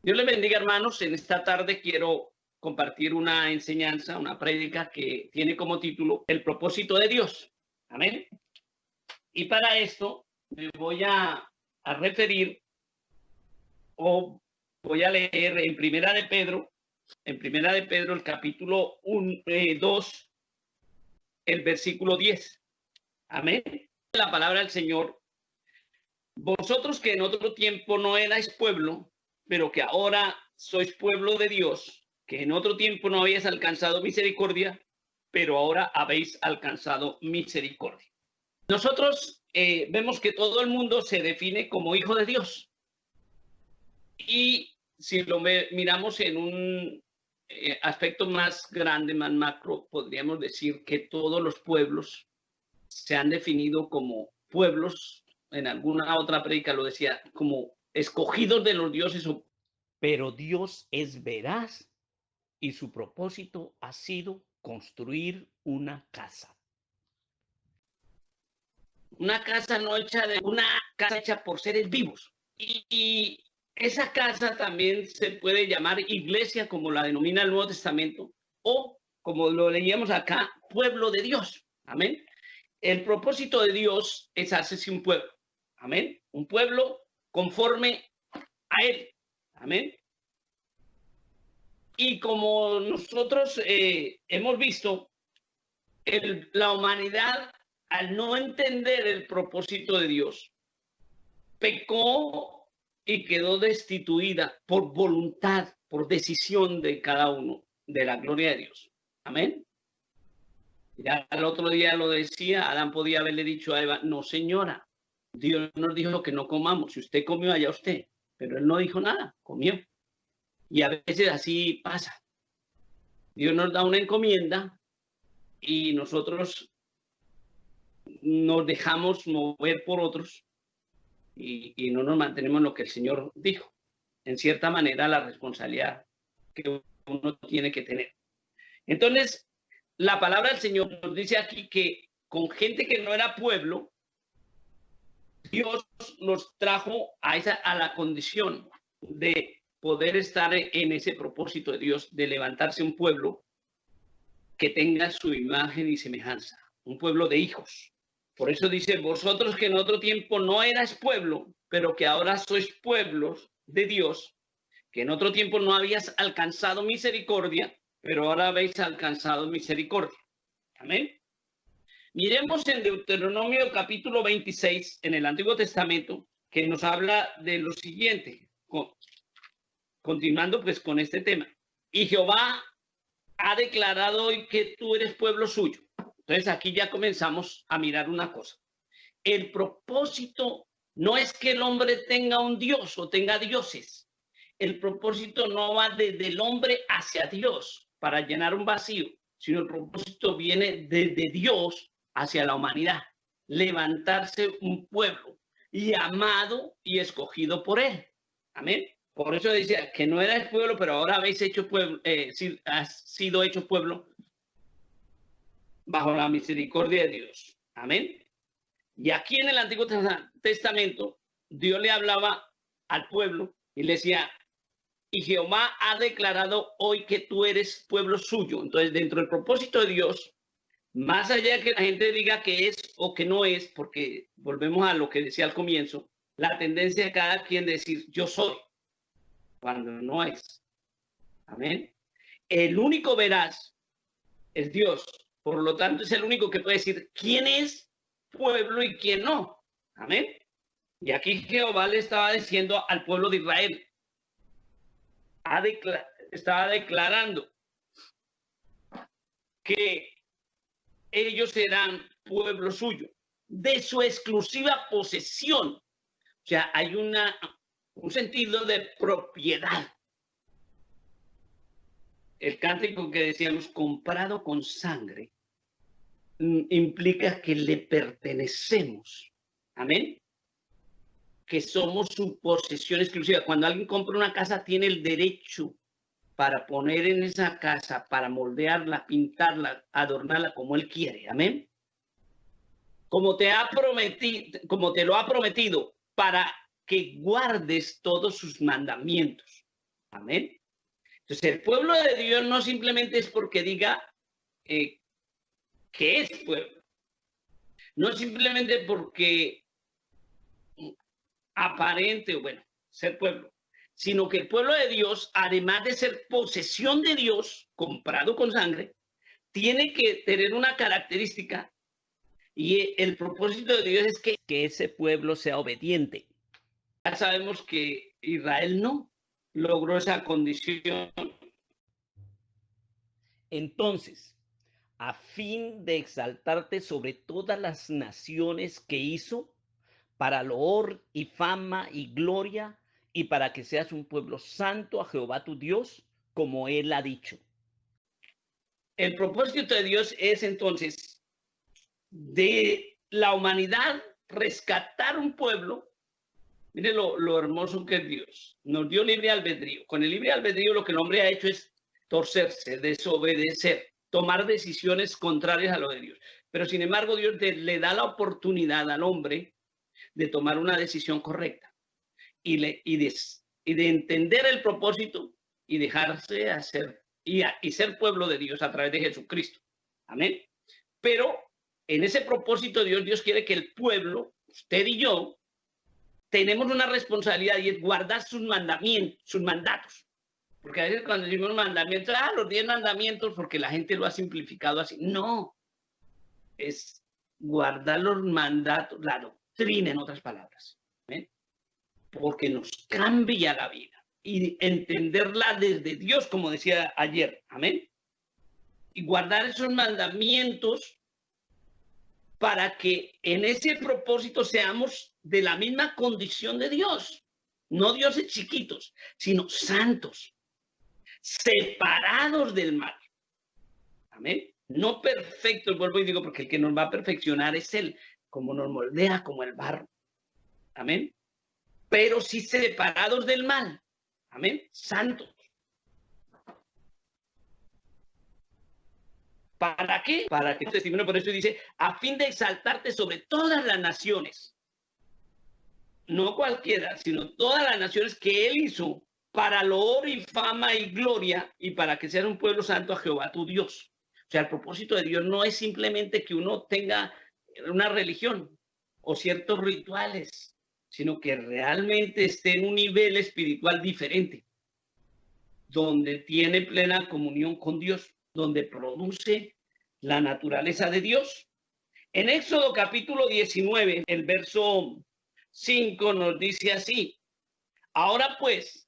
Dios les bendiga, hermanos. En esta tarde quiero compartir una enseñanza, una prédica que tiene como título El propósito de Dios. Amén. Y para esto me voy a referir o voy a leer en Primera de Pedro, el capítulo 2, el versículo 10. Amén. La palabra del Señor. Vosotros que en otro tiempo no erais pueblo, pero que ahora sois pueblo de Dios, que en otro tiempo no habéis alcanzado misericordia, pero ahora habéis alcanzado misericordia. Nosotros vemos que todo el mundo se define como hijo de Dios. Y si lo miramos en un aspecto más grande, más macro, podríamos decir que todos los pueblos se han definido como pueblos. En alguna otra prédica lo decía, como escogidos de los dioses. Pero Dios es veraz y su propósito ha sido construir una casa. Una casa no hecha de una casa hecha por seres vivos. Y esa casa también se puede llamar iglesia, como la denomina el Nuevo Testamento, o como lo leíamos acá, pueblo de Dios. Amén. El propósito de Dios es hacerse un pueblo. Amén. Un pueblo conforme a Él. Amén. Y como nosotros hemos visto, la humanidad, al no entender el propósito de Dios, pecó y quedó destituida por voluntad, por decisión de cada uno, de la gloria de Dios. Amén. Ya el otro día lo decía, Adán podía haberle dicho a Eva, no señora, Dios nos dijo que no comamos, si usted comió allá usted, pero él no dijo nada, comió. Y a veces así pasa. Dios nos da una encomienda y nosotros nos dejamos mover por otros y no nos mantenemos en lo que el Señor dijo. En cierta manera, la responsabilidad que uno tiene que tener. Entonces, la palabra del Señor nos dice aquí que con gente que no era pueblo, Dios nos trajo a la condición de poder estar en ese propósito de Dios, de levantarse un pueblo que tenga su imagen y semejanza, un pueblo de hijos. Por eso dice, vosotros que en otro tiempo no erais pueblo, pero que ahora sois pueblos de Dios, que en otro tiempo no habías alcanzado misericordia, pero ahora habéis alcanzado misericordia. Amén. Miremos en Deuteronomio capítulo 26, en el Antiguo Testamento, que nos habla de lo siguiente, continuando pues con este tema. Y Jehová ha declarado hoy que tú eres pueblo suyo. Entonces aquí ya comenzamos a mirar una cosa. El propósito no es que el hombre tenga un Dios o tenga dioses. El propósito no va desde el hombre hacia Dios para llenar un vacío, sino el propósito viene desde Dios hacia la humanidad. Levantarse un pueblo y amado y escogido por él. Amén. Por eso decía que no era el pueblo, pero ahora habéis hecho pueblo, has sido hecho pueblo bajo la misericordia de Dios. Amén. Y aquí en el Antiguo Testamento, Dios le hablaba al pueblo y le decía, y Jehová ha declarado hoy que tú eres pueblo suyo. Entonces, dentro del propósito de Dios, más allá de que la gente diga que es o que no es, porque volvemos a lo que decía al comienzo, la tendencia de cada quien de decir yo soy, cuando no es. Amén. El único veraz es Dios. Por lo tanto, es el único que puede decir quién es pueblo y quién no. Amén. Y aquí Jehová le estaba diciendo al pueblo de Israel, estaba declarando que ellos serán pueblo suyo, de su exclusiva posesión. O sea, hay un sentido de propiedad. El cántico que decíamos, comprado con sangre, implica que le pertenecemos. Amén. Que somos su posesión exclusiva. Cuando alguien compra una casa, tiene el derecho para poner en esa casa, para moldearla, pintarla, adornarla como él quiere. Amén. Como te lo ha prometido, para que guardes todos sus mandamientos. Amén. Entonces, el pueblo de Dios no simplemente es porque diga que es pueblo. No simplemente porque aparente, bueno, ser pueblo, sino que el pueblo de Dios, además de ser posesión de Dios, comprado con sangre, tiene que tener una característica, y el propósito de Dios es que ese pueblo sea obediente. Ya sabemos que Israel no logró esa condición. Entonces, a fin de exaltarte sobre todas las naciones que hizo, para loor y fama y gloria, y para que seas un pueblo santo a Jehová tu Dios, como él ha dicho. El propósito de Dios es entonces de la humanidad rescatar un pueblo. Mire lo hermoso que es Dios. Nos dio libre albedrío. Con el libre albedrío lo que el hombre ha hecho es torcerse, desobedecer, tomar decisiones contrarias a lo de Dios. Pero sin embargo Dios le da la oportunidad al hombre de tomar una decisión correcta y de entender el propósito y dejarse hacer y ser pueblo de Dios a través de Jesucristo. Amén. Pero en ese propósito Dios quiere que el pueblo, usted y yo, tenemos una responsabilidad y es guardar sus mandamientos, sus mandatos. Porque a veces cuando decimos mandamientos, los 10 mandamientos, porque la gente lo ha simplificado así. No, es guardar los mandatos, la doctrina, en otras palabras. ¿Ven? Porque nos cambia la vida y entenderla desde Dios, como decía ayer. Amén. Y guardar esos mandamientos para que en ese propósito seamos de la misma condición de Dios. No dioses chiquitos, sino santos, separados del mal. Amén. No perfectos, vuelvo y digo, porque el que nos va a perfeccionar es Él, como nos moldea como el barro. Amén. Pero sí separados del mal. Amén. Santos. ¿Para qué? Para que testimonio, por eso dice, a fin de exaltarte sobre todas las naciones. No cualquiera, sino todas las naciones que Él hizo para loor y fama y gloria y para que seas un pueblo santo a Jehová tu Dios. O sea, el propósito de Dios no es simplemente que uno tenga una religión o ciertos rituales, sino que realmente esté en un nivel espiritual diferente, donde tiene plena comunión con Dios, donde produce la naturaleza de Dios. En Éxodo capítulo 19, el verso 5 nos dice así: ahora pues,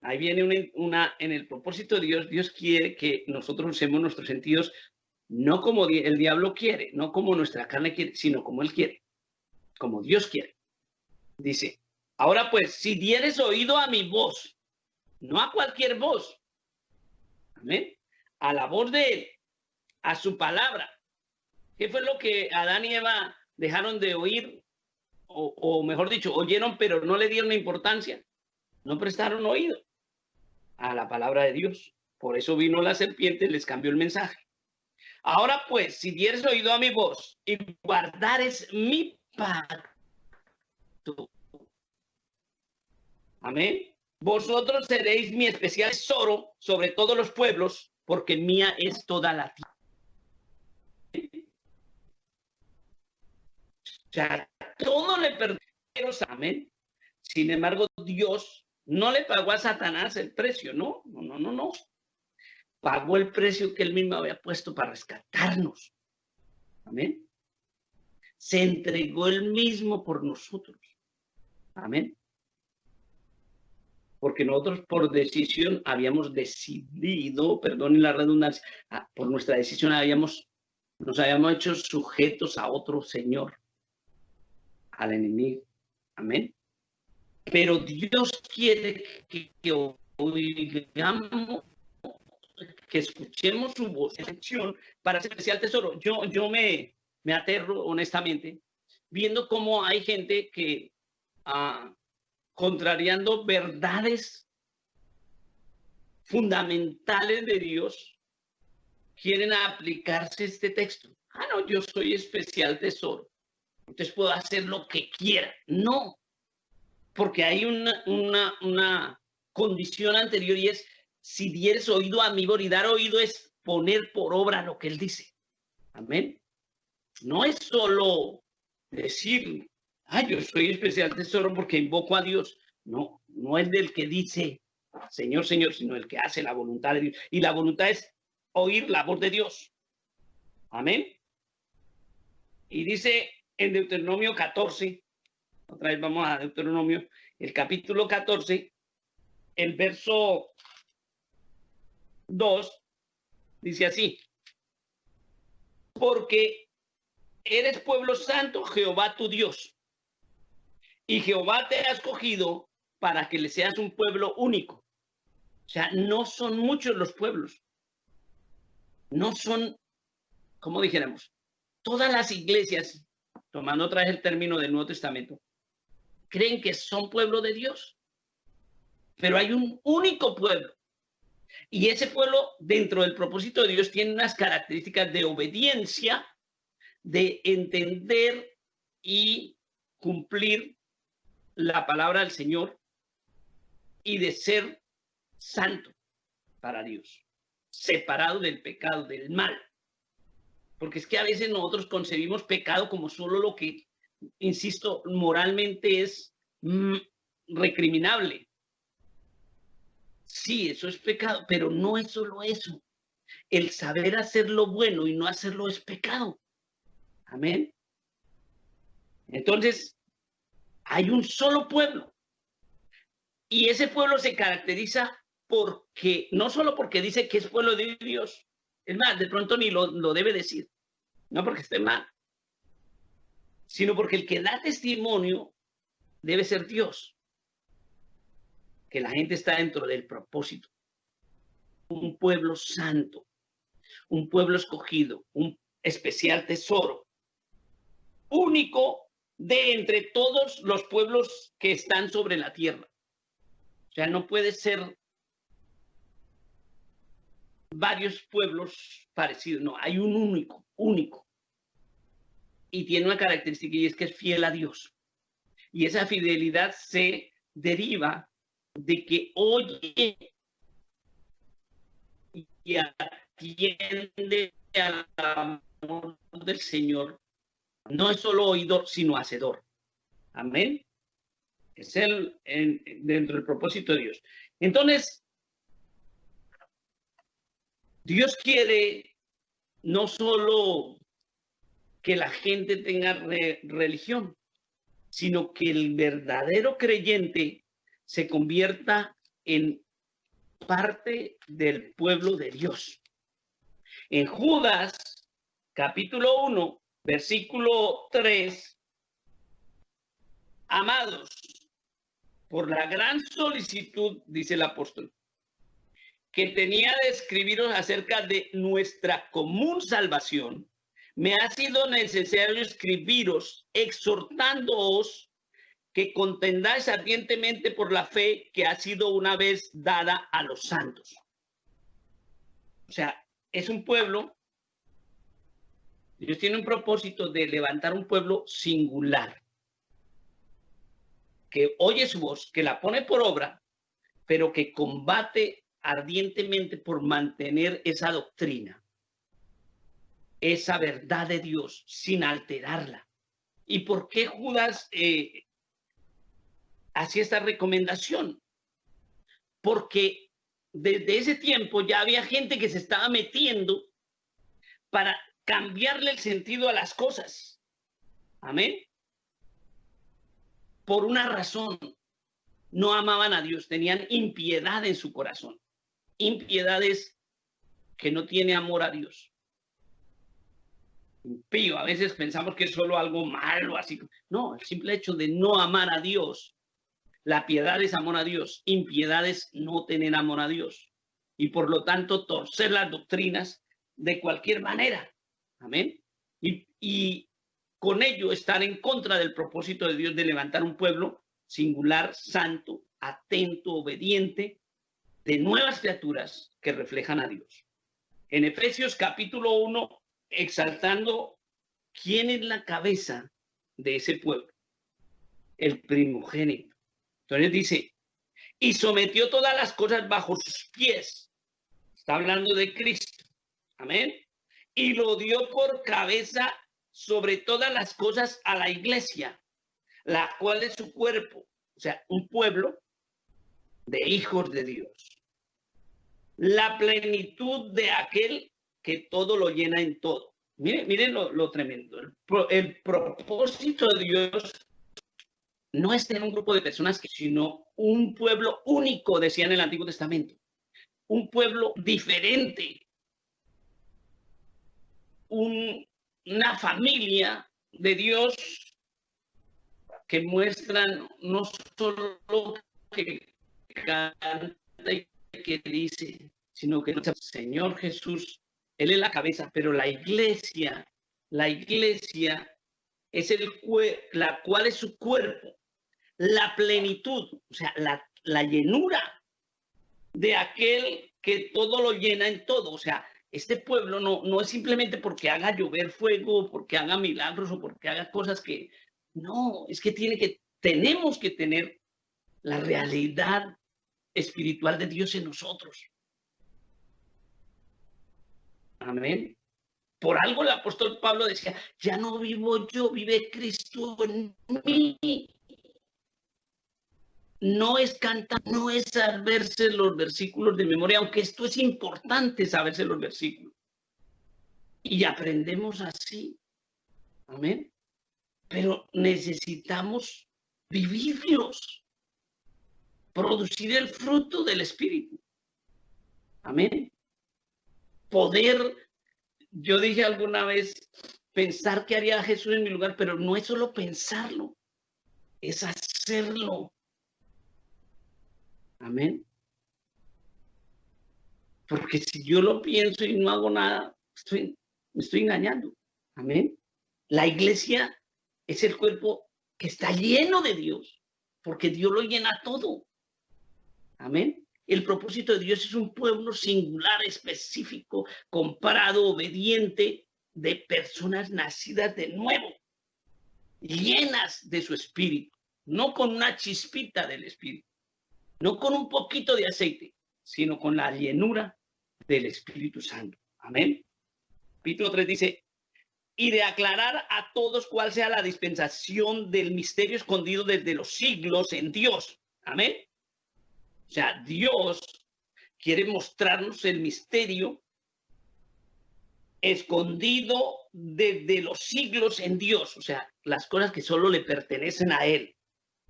ahí viene en el propósito de Dios, Dios quiere que nosotros usemos nuestros sentidos no como el diablo quiere, no como nuestra carne quiere, sino como Él quiere, como Dios quiere. Dice, ahora pues, si dieres oído a mi voz, no a cualquier voz, amén, a la voz de Él, a su palabra. ¿Qué fue lo que Adán y Eva dejaron de oír? O mejor dicho, oyeron, pero no le dieron importancia. No prestaron oído a la palabra de Dios. Por eso vino la serpiente y les cambió el mensaje. Ahora pues, si dieres oído a mi voz y guardares mi pacto, amén, vosotros seréis mi especial tesoro sobre todos los pueblos, porque mía es toda la tierra. O sea, todo le pertenece, amén. Sin embargo, Dios no le pagó a Satanás el precio, no. Pagó el precio que él mismo había puesto para rescatarnos. Amén. Se entregó él mismo por nosotros. Amén. Porque nosotros por decisión habíamos decidido, perdonen la redundancia, por nuestra decisión nos habíamos hecho sujetos a otro señor, al enemigo. Amén. Pero Dios quiere que oigamos, que escuchemos su voz para ese especial tesoro. Yo me aterro honestamente viendo cómo hay gente que contrariando verdades fundamentales de Dios quieren aplicarse este texto. No, yo soy especial tesoro, entonces puedo hacer lo que quiera. No, porque hay una condición anterior, y es, si dieres oído a mi voz, y dar oído es poner por obra lo que él dice. Amén. No es solo decir, yo soy especial tesoro porque invoco a Dios. No, no es del que dice, Señor, Señor, sino el que hace la voluntad de Dios. Y la voluntad es oír la voz de Dios. Amén. Y dice en Deuteronomio 14, otra vez vamos a Deuteronomio, el capítulo 14, el verso 2, dice así: porque eres pueblo santo, Jehová tu Dios, y Jehová te ha escogido para que le seas un pueblo único. O sea, no son muchos los pueblos. No son, como dijéramos, todas las iglesias, tomando otra vez el término del Nuevo Testamento, creen que son pueblo de Dios. Pero hay un único pueblo. Y ese pueblo, dentro del propósito de Dios, tiene unas características de obediencia, de entender y cumplir la palabra del Señor y de ser santo para Dios, separado del pecado, del mal. Porque es que a veces nosotros concebimos pecado como solo lo que, insisto, moralmente es recriminable. Sí, eso es pecado, pero no es solo eso. El saber hacer lo bueno y no hacerlo es pecado. Amén. Entonces, hay un solo pueblo. Y ese pueblo se caracteriza porque, no solo porque dice que es pueblo de Dios, es más, de pronto ni lo debe decir, no porque esté mal, sino porque el que da testimonio debe ser Dios, que la gente está dentro del propósito. Un pueblo santo, un pueblo escogido, un especial tesoro, único de entre todos los pueblos que están sobre la tierra. O sea, no puede ser varios pueblos parecidos, no, hay un único. Y tiene una característica, y es que es fiel a Dios. Y esa fidelidad se deriva de que oye y atiende al amor del Señor. No es solo oidor, sino hacedor. Amén. Es dentro del propósito de Dios. Entonces, Dios quiere no solo que la gente tenga religión, sino que el verdadero creyente se convierta en parte del pueblo de Dios. En Judas, capítulo 1, versículo 3, amados, por la gran solicitud, dice el apóstol, que tenía de escribiros acerca de nuestra común salvación, me ha sido necesario escribiros exhortándoos que contendáis ardientemente por la fe que ha sido una vez dada a los santos. O sea, es un pueblo, Dios tiene un propósito de levantar un pueblo singular, que oye su voz, que la pone por obra, pero que combate ardientemente por mantener esa doctrina, esa verdad de Dios sin alterarla. ¿Y por qué Judas hacía esta recomendación? Porque desde ese tiempo ya había gente que se estaba metiendo para cambiarle el sentido a las cosas. Amén. Por una razón, no amaban a Dios, tenían impiedad en su corazón. Impiedad es que no tiene amor a Dios. Impío, a veces pensamos que es solo algo malo, así. No, el simple hecho de no amar a Dios. La piedad es amor a Dios, impiedad es no tener amor a Dios. Y por lo tanto, torcer las doctrinas de cualquier manera. Amén. Y con ello estar en contra del propósito de Dios de levantar un pueblo singular, santo, atento, obediente, de nuevas criaturas que reflejan a Dios. En Efesios capítulo 1, exaltando quién es la cabeza de ese pueblo, el primogénito. Entonces dice, y sometió todas las cosas bajo sus pies. Está hablando de Cristo. Amén. Y lo dio por cabeza sobre todas las cosas a la iglesia, la cual es su cuerpo. O sea, un pueblo de hijos de Dios. La plenitud de aquel que todo lo llena en todo. Miren lo tremendo. El propósito de Dios no es tener un grupo de personas, sino un pueblo único, decía en el Antiguo Testamento. Un pueblo diferente. Una familia de Dios que muestran no solo que canta y que dice, sino que el Señor Jesús, Él es la cabeza, pero la iglesia es la cual es su cuerpo, la plenitud, o sea, la llenura de aquel que todo lo llena en todo. O sea, este pueblo no es simplemente porque haga llover fuego, porque haga milagros o porque haga cosas que... No, es que tenemos que tener la realidad espiritual de Dios en nosotros. Amén. Por algo el apóstol Pablo decía, ya no vivo yo, vive Cristo en mí. No es cantar, no es saberse los versículos de memoria, aunque esto es importante, saberse los versículos. Y aprendemos así. Amén. Pero necesitamos vivirlos, producir el fruto del Espíritu. Amén. Poder, yo dije alguna vez, pensar que haría Jesús en mi lugar, pero no es solo pensarlo, es hacerlo. Amén. Porque si yo lo pienso y no hago nada, me estoy engañando. Amén. La iglesia es el cuerpo que está lleno de Dios, porque Dios lo llena todo. Amén. El propósito de Dios es un pueblo singular, específico, comparado, obediente, de personas nacidas de nuevo, llenas de su espíritu, no con una chispita del espíritu, no con un poquito de aceite, sino con la llenura del Espíritu Santo. Amén. Capítulo 3 dice, y de aclarar a todos cuál sea la dispensación del misterio escondido desde los siglos en Dios. Amén. O sea, Dios quiere mostrarnos el misterio escondido desde los siglos en Dios. O sea, las cosas que solo le pertenecen a Él,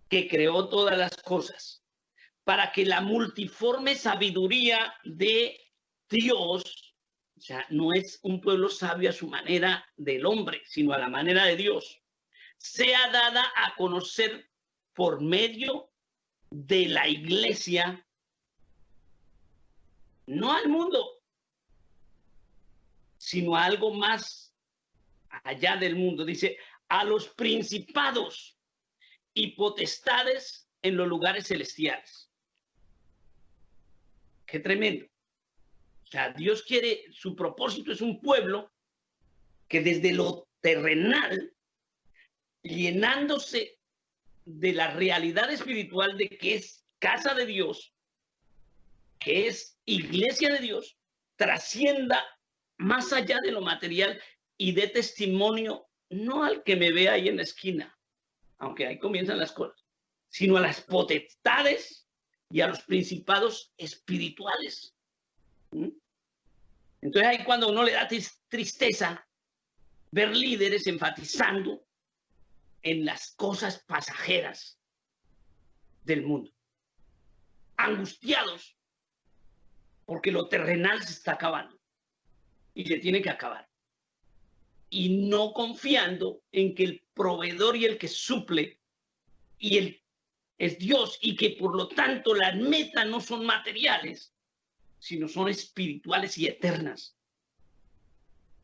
que creó todas las cosas, para que la multiforme sabiduría de Dios, o sea, no es un pueblo sabio a su manera del hombre, sino a la manera de Dios, sea dada a conocer por medio de la iglesia, no al mundo, sino a algo más allá del mundo. Dice, a los principados y potestades en los lugares celestiales. Qué tremendo. O sea, Dios quiere, su propósito es un pueblo que desde lo terrenal, llenándose de la realidad espiritual de que es casa de Dios, que es iglesia de Dios, trascienda más allá de lo material y dé testimonio no al que me ve ahí en la esquina, aunque ahí comienzan las cosas, sino a las potestades y a los principados espirituales. Entonces ahí cuando uno le da tristeza ver líderes enfatizando en las cosas pasajeras del mundo, angustiados porque lo terrenal se está acabando y se tiene que acabar, y no confiando en que el proveedor y el que suple y es Dios, y que por lo tanto las metas no son materiales, sino son espirituales y eternas.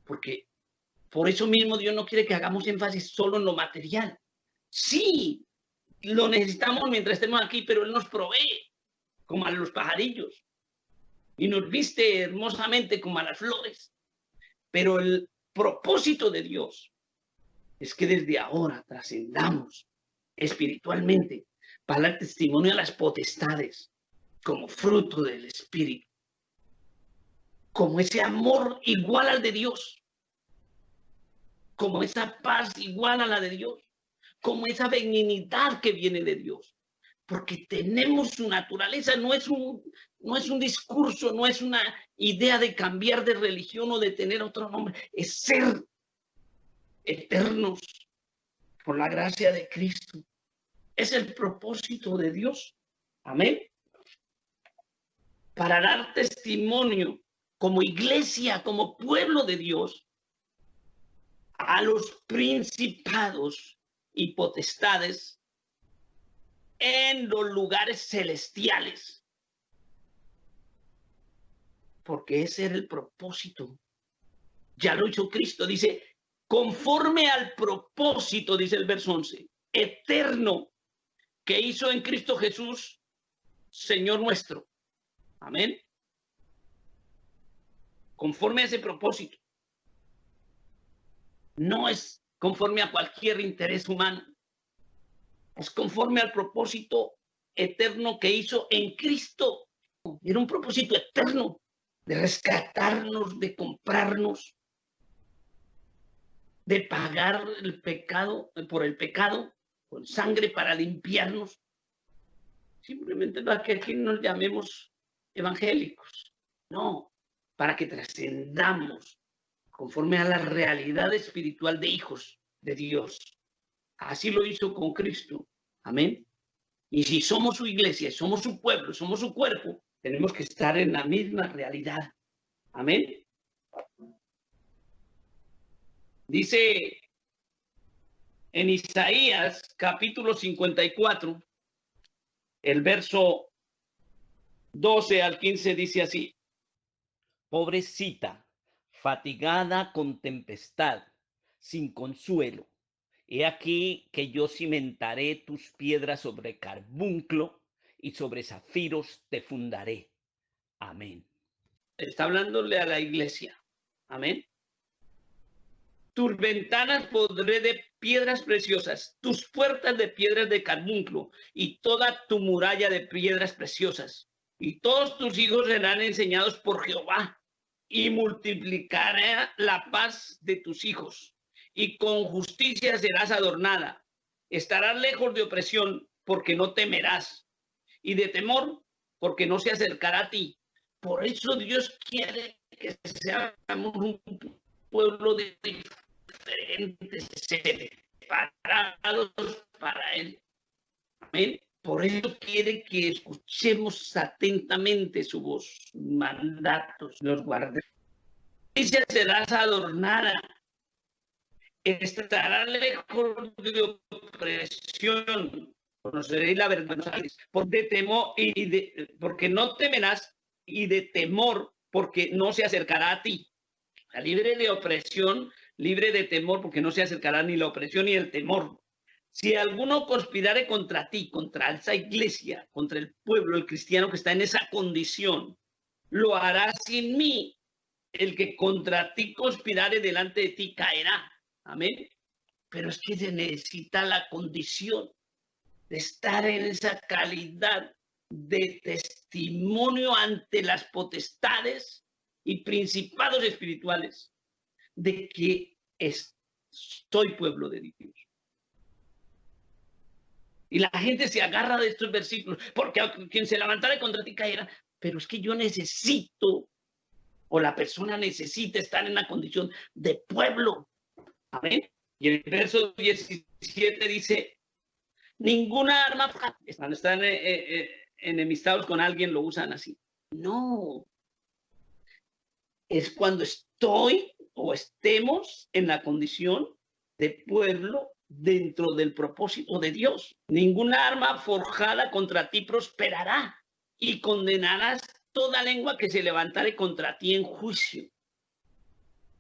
Porque por eso mismo Dios no quiere que hagamos énfasis solo en lo material. Sí, lo necesitamos mientras estemos aquí, pero Él nos provee como a los pajarillos y nos viste hermosamente como a las flores. Pero el propósito de Dios es que desde ahora trascendamos espiritualmente para dar testimonio a las potestades. como fruto del Espíritu, como ese amor igual al de Dios, como esa paz igual a la de Dios, como esa benignidad que viene de Dios, porque tenemos su naturaleza, no es un discurso, no es una idea de cambiar de religión o de tener otro nombre, es ser eternos por la gracia de Cristo. Es el propósito de Dios. Amén. Para dar testimonio como iglesia, como pueblo de Dios, a los principados y potestades en los lugares celestiales. Porque ese era el propósito. Ya lo hizo Cristo. Dice, conforme al propósito, dice el verso 11, eterno que hizo en Cristo Jesús, Señor nuestro. Amén. Conforme a ese propósito. No es conforme a cualquier interés humano. Es conforme al propósito eterno que hizo en Cristo. Era un propósito eterno de rescatarnos, de comprarnos, de pagar el pecado por el pecado con sangre para limpiarnos. Simplemente para que aquí nos llamemos evangélicos. No, para que trascendamos conforme a la realidad espiritual de hijos de Dios. Así lo hizo con Cristo. Amén. Y si somos su iglesia, somos su pueblo, somos su cuerpo, tenemos que estar en la misma realidad. Amén. Dice en Isaías capítulo 54, el verso 12 al 15 dice así. Pobrecita, fatigada con tempestad, sin consuelo. He aquí que yo cimentaré tus piedras sobre carbunclo y sobre zafiros te fundaré. Amén. Está hablándole a la iglesia. Amén. Tus ventanas pondré de piedras preciosas, tus puertas de piedras de carbunclo y toda tu muralla de piedras preciosas. Y todos tus hijos serán enseñados por Jehová y multiplicaré la paz de tus hijos y con justicia serás adornada. Estarás lejos de opresión porque no temerás y de temor porque no se acercará a ti. Por eso Dios quiere que seamos un pueblo de diferentes, separados para Él. Amén. Por eso quiere que escuchemos atentamente su voz, mandatos, los guardemos. Y serás adornada, estará lejos de opresión, conoceréis la verdad, porque no temerás, y de temor, porque no se acercará a ti. Libre de opresión, libre de temor, porque no se acercará ni la opresión ni el temor. Si alguno conspirare contra ti, contra esa iglesia, contra el pueblo, el cristiano que está en esa condición, lo hará sin mí. El que contra ti conspirare delante de ti caerá. Amén. Pero es que se necesita la condición de estar en esa calidad de testimonio ante las potestades y principados espirituales de que soy pueblo de Dios. Y la gente se agarra de estos versículos, porque quien se levantara contra ti caerá. Pero es que yo necesito, o la persona necesita estar en la condición de pueblo. Amén. Y el verso 17 dice, ninguna arma, están enemistados con alguien, lo usan así. No. Es cuando estoy o estemos en la condición de pueblo dentro del propósito de Dios. Ninguna arma forjada contra ti prosperará y condenarás toda lengua que se levantare contra ti en juicio.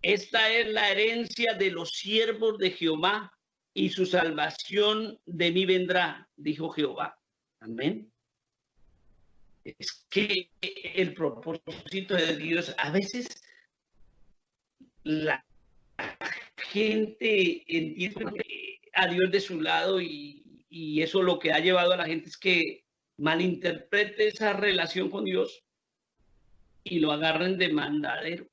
Esta es la herencia de los siervos de Jehová y su salvación de mí vendrá, dijo Jehová. Amén. Es que el propósito de Dios, a veces la gente entiende a Dios de su lado y eso lo que ha llevado a la gente es que malinterprete esa relación con Dios y lo agarren de mandadero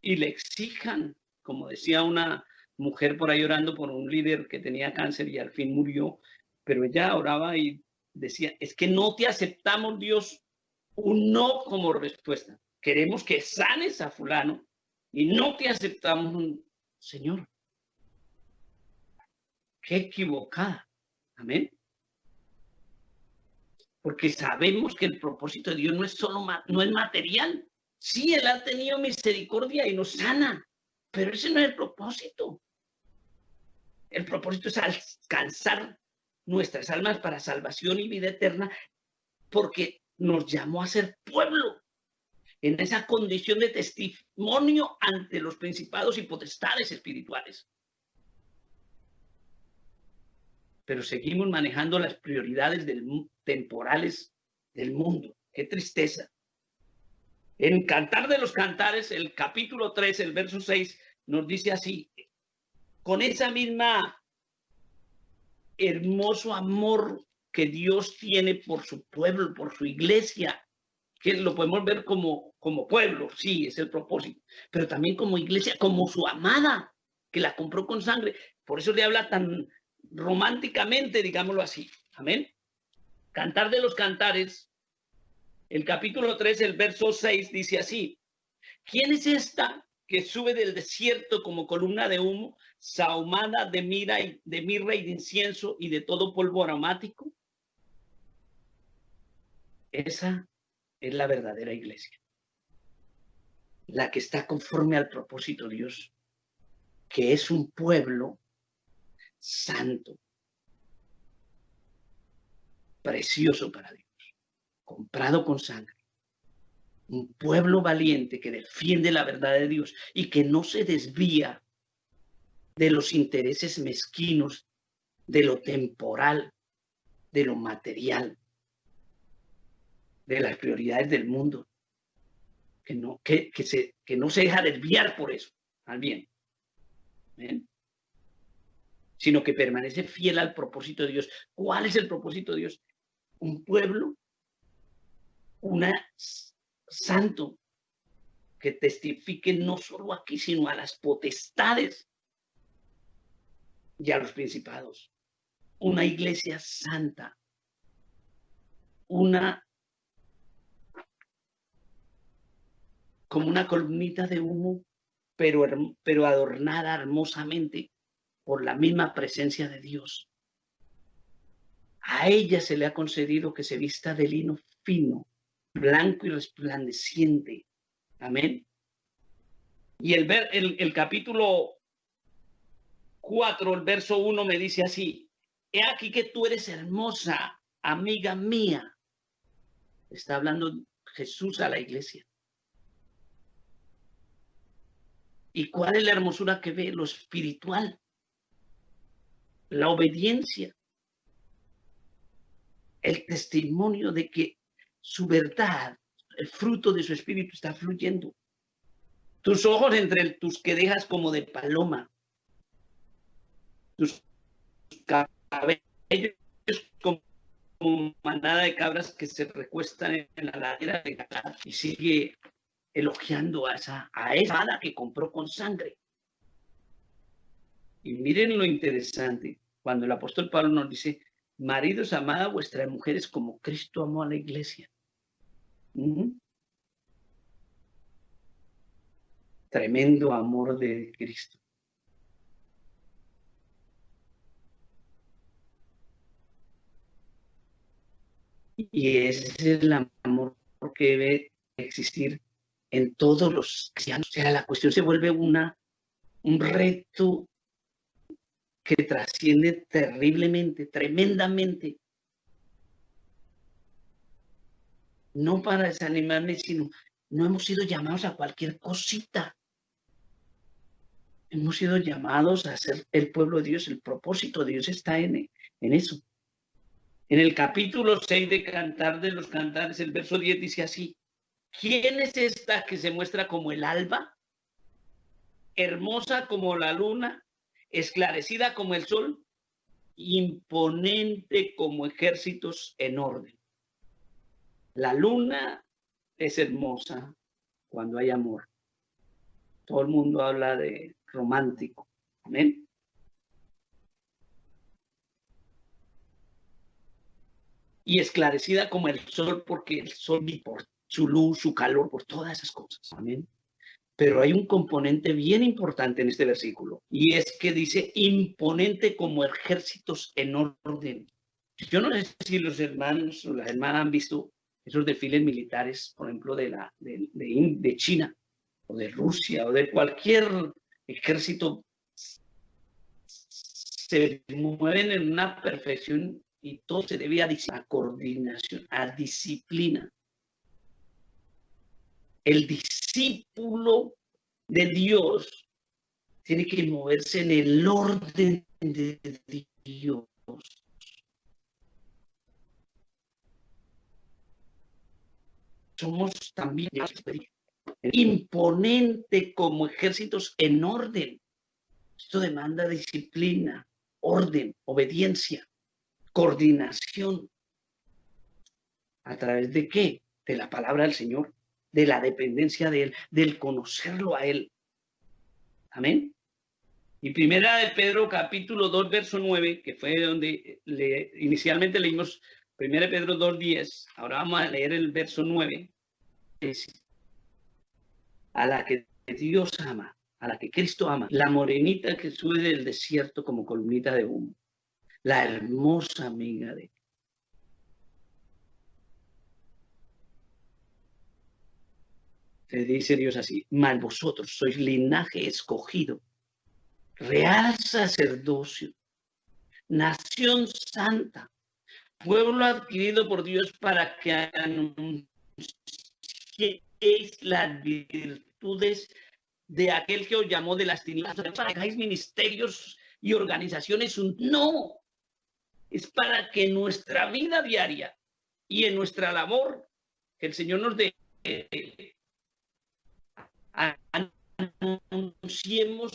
y le exijan, como decía una mujer por ahí orando por un líder que tenía cáncer y al fin murió, pero ella oraba y decía, es que no te aceptamos, Dios, un no como respuesta. Queremos que sanes a fulano y no te aceptamos un Señor. Qué equivocada. Amén. Porque sabemos que el propósito de Dios no es solo no es material. Sí, Él ha tenido misericordia y nos sana, pero ese no es el propósito. El propósito es alcanzar nuestras almas para salvación y vida eterna, porque nos llamó a ser pueblo en esa condición de testimonio ante los principados y potestades espirituales. Pero seguimos manejando las prioridades temporales del mundo. Qué tristeza. En Cantar de los Cantares, el capítulo 3, el verso 6, nos dice así, con esa misma hermoso amor que Dios tiene por su pueblo, por su iglesia, que lo podemos ver como pueblo, sí, es el propósito, pero también como iglesia, como su amada, que la compró con sangre. Por eso le habla tan románticamente, digámoslo así. Amén. Cantar de los Cantares, el capítulo 3, el verso 6, dice así, ¿quién es esta que sube del desierto como columna de humo, sahumada de mirra y de incienso y de todo polvo aromático? Esa es la verdadera iglesia, la que está conforme al propósito de Dios, que es un pueblo santo, precioso para Dios, comprado con sangre. Un pueblo valiente que defiende la verdad de Dios y que no se desvía de los intereses mezquinos, de lo temporal, de lo material, de las prioridades del mundo, que no se deja desviar por eso, al bien. ¿Ven? Sino que permanece fiel al propósito de Dios. ¿Cuál es el propósito de Dios? Un pueblo, santo, que testifique no solo aquí, sino a las potestades y a los principados. Una iglesia santa, como una columnita de humo, pero adornada hermosamente por la misma presencia de Dios. A ella se le ha concedido que se vista de lino fino, blanco y resplandeciente. Amén. Y el capítulo 4, el verso 1 me dice así, he aquí que tú eres hermosa, amiga mía. Está hablando Jesús a la iglesia. ¿Y cuál es la hermosura que ve? Lo espiritual, la obediencia, el testimonio de que su verdad, el fruto de su espíritu está fluyendo. Tus ojos entre tus que dejas como de paloma, tus cabellos como manada de cabras que se recuestan en la ladera de Galaad, y sigue elogiando a esa hada que compró con sangre. Y miren lo interesante, cuando el apóstol Pablo nos dice, maridos, amad a vuestras mujeres como Cristo amó a la iglesia. Tremendo amor de Cristo. Y ese es el amor que debe existir en todos los cristianos. O sea, la cuestión se vuelve un reto que trasciende terriblemente, tremendamente. No para desanimarme, sino no hemos sido llamados a cualquier cosita. Hemos sido llamados a ser el pueblo de Dios. El propósito de Dios está en eso. En el capítulo 6 de Cantar de los Cantares, el verso 10 dice así, ¿quién es esta que se muestra como el alba, hermosa como la luna, esclarecida como el sol? imponente como ejércitos en orden. La luna es hermosa cuando hay amor. Todo el mundo habla de romántico. Amén. Y esclarecida como el sol, porque el sol vive por su luz, su calor, por todas esas cosas. Amén. Pero hay un componente bien importante en este versículo, y es que dice imponente como ejércitos en orden. Yo no sé si los hermanos o las hermanas han visto esos desfiles militares, por ejemplo, de China, o de Rusia, o de cualquier ejército. Se mueven en una perfección y todo se debe a coordinación, a disciplina. El discípulo de Dios tiene que moverse en el orden de Dios. Somos también imponente como ejércitos en orden. Esto demanda disciplina, orden, obediencia, coordinación. ¿A través de qué? De la palabra del Señor, de la dependencia de Él, del conocerlo a Él. Amén. Y primera de Pedro, capítulo 2, verso 9, que fue donde inicialmente leímos primera de Pedro 2, 10. Ahora vamos a leer el verso 9. A la que Dios ama, a la que Cristo ama, la morenita que sube del desierto como columnita de humo, la hermosa amiga de te dice Dios así, mas vosotros sois linaje escogido, real sacerdocio, nación santa, pueblo adquirido por Dios para que anunciéis las virtudes de aquel que os llamó de las tinieblas, para que hagáis ministerios y organizaciones. No, es para que en nuestra vida diaria y en nuestra labor que el Señor nos dé, anunciemos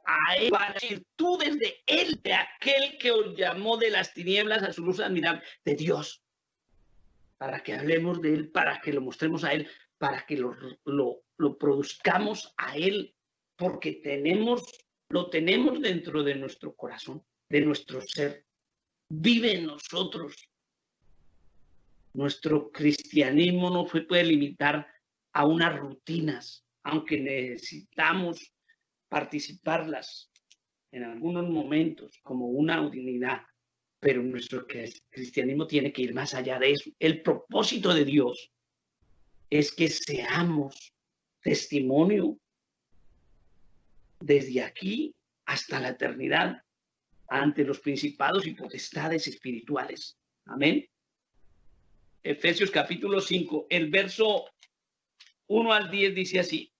a Él, para virtudes de Él, de aquel que os llamó de las tinieblas a su luz admirable, de Dios, para que hablemos de Él, para que lo mostremos a Él, para que lo produzcamos a Él, porque lo tenemos dentro de nuestro corazón, de nuestro ser, vive en nosotros. Nuestro cristianismo no se puede limitar a unas rutinas, aunque necesitamos participarlas en algunos momentos como una unidad, pero nuestro cristianismo tiene que ir más allá de eso. El propósito de Dios es que seamos testimonio desde aquí hasta la eternidad ante los principados y potestades espirituales. Amén. Efesios capítulo 5, el verso 1 al 10 dice así: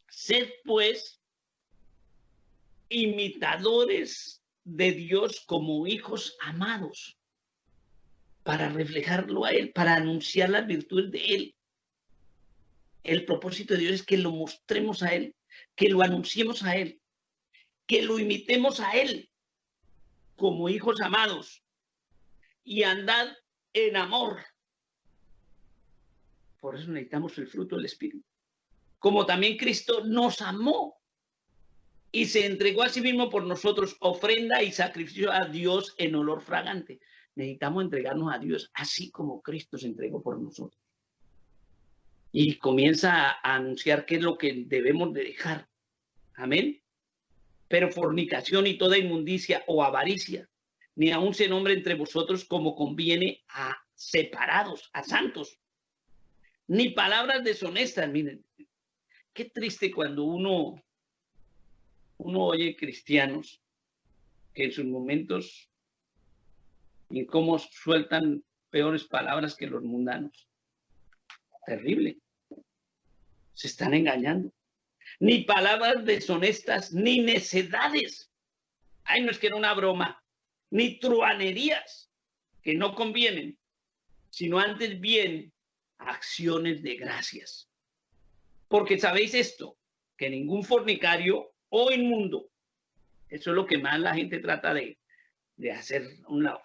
sed pues imitadores de Dios como hijos amados, para reflejarlo a Él, para anunciar las virtudes de Él. El propósito de Dios es que lo mostremos a Él, que lo anunciemos a Él, que lo imitemos a Él como hijos amados, y andad en amor. Por eso necesitamos el fruto del Espíritu. Como también Cristo nos amó y se entregó a sí mismo por nosotros, ofrenda y sacrificio a Dios en olor fragante. Necesitamos entregarnos a Dios así como Cristo se entregó por nosotros. Y comienza a anunciar qué es lo que debemos de dejar. Amén. Pero fornicación y toda inmundicia o avaricia, ni aun se nombre entre vosotros como conviene a separados, a santos, ni palabras deshonestas. Miren, qué triste cuando uno oye cristianos que en sus momentos y cómo sueltan peores palabras que los mundanos. Terrible. Se están engañando. Ni palabras deshonestas, ni necedades. Ay, no es que era una broma. Ni truanerías que no convienen, sino antes bien acciones de gracias. Porque sabéis esto, que ningún fornicario o inmundo, eso es lo que más la gente trata de de hacer un lado.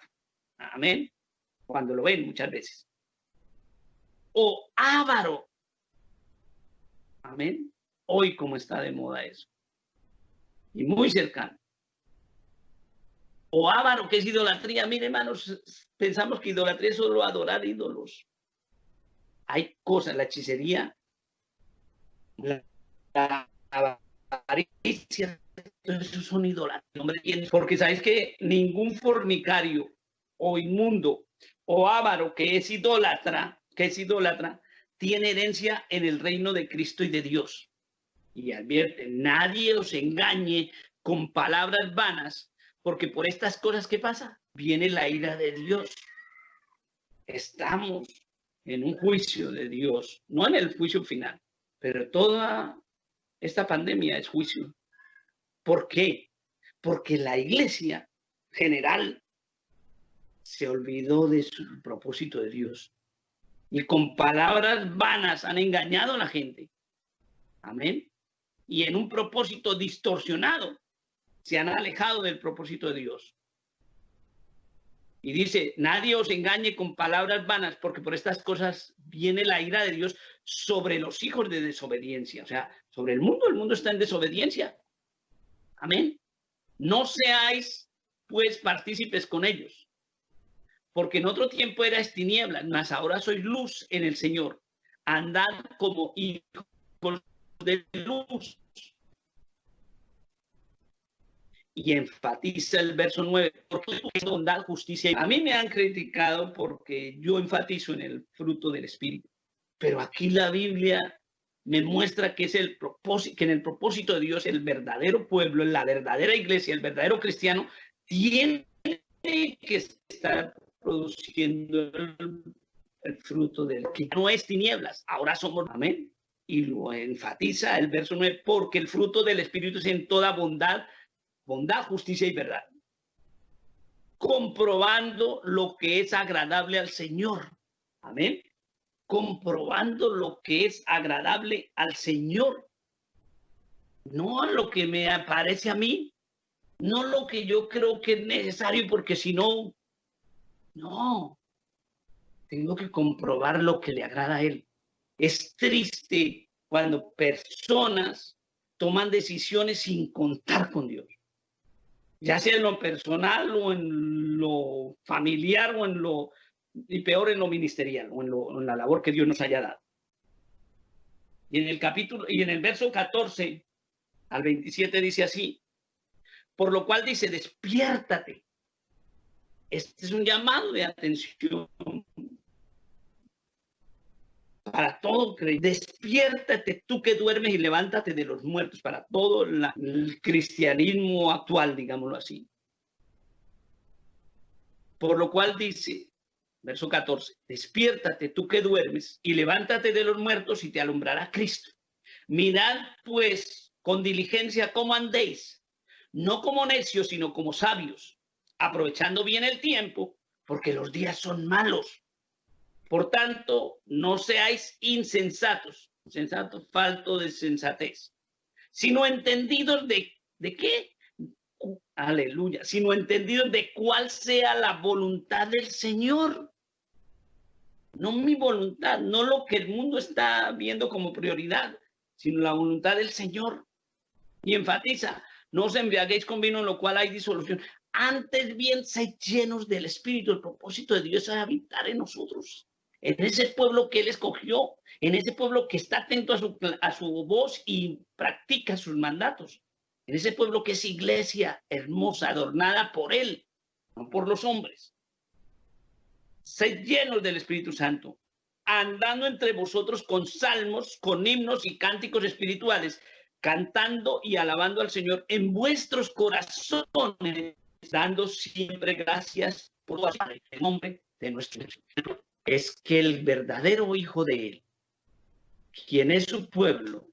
Amén. Cuando lo ven muchas veces. O avaro. Amén. Hoy como está de moda eso. Y muy cercano. O avaro, que es idolatría. Mire, hermanos, pensamos que idolatría es solo adorar ídolos. Hay cosas, la hechicería, la avaricia, eso son idolatría. Porque sabéis que ningún fornicario o inmundo o avaro que es idólatra, tiene herencia en el reino de Cristo y de Dios. Y advierte, nadie os engañe con palabras vanas, porque por estas cosas que pasa, viene la ira de Dios. Estamos en un juicio de Dios, no en el juicio final, pero toda esta pandemia es juicio. ¿Por qué? Porque la iglesia general se olvidó de su propósito de Dios y con palabras vanas han engañado a la gente. Amén. Y en un propósito distorsionado se han alejado del propósito de Dios. Y dice, nadie os engañe con palabras vanas, porque por estas cosas viene la ira de Dios sobre los hijos de desobediencia. O sea, sobre el mundo está en desobediencia. Amén. No seáis, pues, partícipes con ellos, porque en otro tiempo erais tinieblas, mas ahora sois luz en el Señor. Andad como hijos de luz. Y enfatiza el verso 9, porque es bondad, justicia. A mí me han criticado porque yo enfatizo en el fruto del Espíritu, pero aquí la Biblia me muestra que es el propósito, que en el propósito de Dios el verdadero pueblo, la verdadera iglesia, el verdadero cristiano tiene que estar produciendo el fruto del que no es tinieblas. Ahora somos, amén. Y lo enfatiza el verso 9, porque el fruto del Espíritu es en toda bondad, justicia y verdad, comprobando lo que es agradable al Señor. Amén. Comprobando lo que es agradable al Señor. No a lo que me parece a mí, no lo que yo creo que es necesario, porque si no, no. Tengo que comprobar lo que le agrada a Él. Es triste cuando personas toman decisiones sin contar con Dios, ya sea en lo personal o en lo familiar o en lo, y peor, en lo ministerial o en la labor que Dios nos haya dado. Y en el capítulo, y en el verso 14 al 27 dice así, por lo cual dice, despiértate. Este es un llamado de atención para todo creyente. Despiértate tú que duermes y levántate de los muertos, para todo el cristianismo actual, digámoslo así. Por lo cual dice, verso 14, despiértate tú que duermes y levántate de los muertos y te alumbrará Cristo. Mirad pues con diligencia cómo andéis, no como necios, sino como sabios, aprovechando bien el tiempo, porque los días son malos. Por tanto, no seáis insensatos, falto de sensatez, sino entendidos de qué. Aleluya, sino entendidos de cuál sea la voluntad del Señor. No mi voluntad, no lo que el mundo está viendo como prioridad, sino la voluntad del Señor. Y enfatiza, no os embriaguéis con vino en lo cual hay disolución. Antes bien, sed llenos del Espíritu. El propósito de Dios es habitar en nosotros, en ese pueblo que Él escogió, en ese pueblo que está atento a su voz y practica sus mandatos. En ese pueblo que es iglesia hermosa, adornada por Él, no por los hombres. Sed llenos del Espíritu Santo, andando entre vosotros con salmos, con himnos y cánticos espirituales, cantando y alabando al Señor en vuestros corazones, dando siempre gracias por el nombre de nuestro Señor. Es que el verdadero hijo de Él, quien es su pueblo,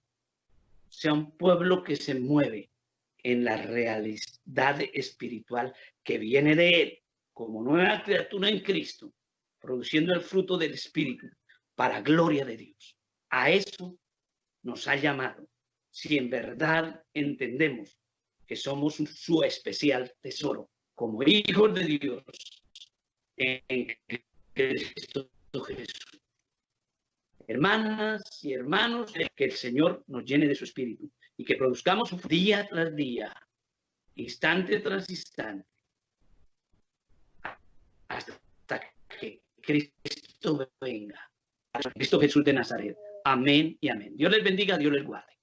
sea un pueblo que se mueve en la realidad espiritual que viene de Él, como nueva criatura en Cristo, produciendo el fruto del Espíritu para gloria de Dios. A eso nos ha llamado, si en verdad entendemos que somos su especial tesoro como hijos de Dios en Cristo Jesús. Hermanas y hermanos, que el Señor nos llene de su espíritu y que produzcamos día tras día, instante tras instante, hasta que Cristo venga. Cristo Jesús de Nazaret. Amén y amén. Dios les bendiga, Dios les guarde.